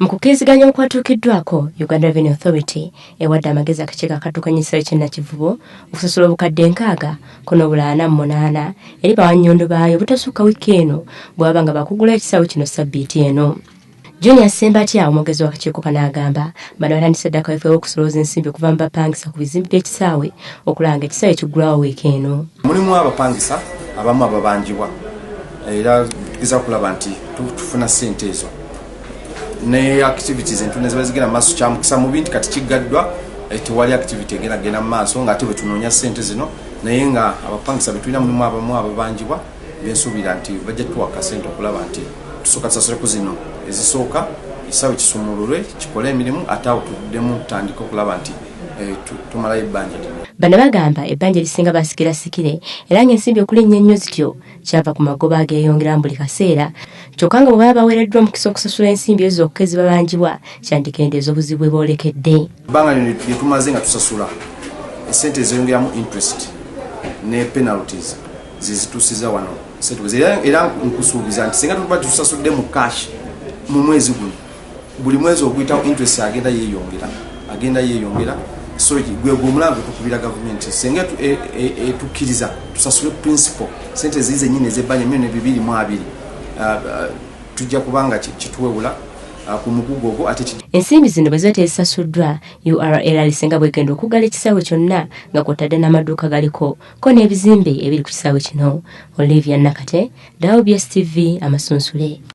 Mu kukiriziganya okwatuukiddwako, Uganda Revenue Authority ewadde amagezi akakiiko akaddukanya ekisaawe ky'e Nakivubo okusasula obukadde 6 8 eri bawannyondo baayo butasukka wiiki eno bw'aba nga bakugula ekisaawe kino sabbiiti eno. Junior Sembatya omwogezi w'Akakiikokano agamba bano batandise dda akaweefube w'okusolooza ensimbi okuva mu bapangisa ku bizimbe by'ekisaawe okulanga ekisaawe kiggulawo wiiki eno. Mulimu abapangisa abamu ababanjibwa era tukiza kulaba nti tufuna ssente ezo ne activities entune ziba zigenda maaso kyamukisa mu bintu kati kigaddwa tewali activity egenda mu maaso nga ate bwe tunoonya ssente zino naye nga abapangisa be tulina mulimu abamu ababanjibwa bensuubira nti bajja tuwaka ssente okulaba nti tusooka tusasule ku zino ezisooka ekisaawe kisumululwe kikole emirimu ate awo tuddemu tutandika okulaba nti tumalayo ebbanja lino. Bano bagamba ebbanja lisinga basikirasikire era ng'ensimbi okulinnya ennyo zityo kyava ku magoba ageeyongera mu buli kaseera kyokka nga bwe baba baweereddwa omukisa okusasula ensimbi ezo zokka ezibabanjibwa kyandikendeeza obuzibu bwe boolekedde. Ebbanga lino lye tumaze nga tusasula essente ezeyongeramu interest ne penalties zezituusiza wano era nkusuubiza nti singa tuba tusasudde mu cash mu mwezi guno buli mwezi oguyitawo interest agenda yeeyongera so gwe omulango tukubira gavumenti senga etukkiriza tusasule principal sente zize nyine ez'ebbanja $2,220 tujja kubanga kituwewula ku mukugo ogwo ate ensimbi zino bwe ziba tezisasuddwa URL lisinga bwegenda okugala ekisaawe kyonna nga kw'otadde n'amaduuka galiko ko n'ebizimbe ebiri ku kisaawe kino. Olivia Nakate, WBS TV, Amasunsule.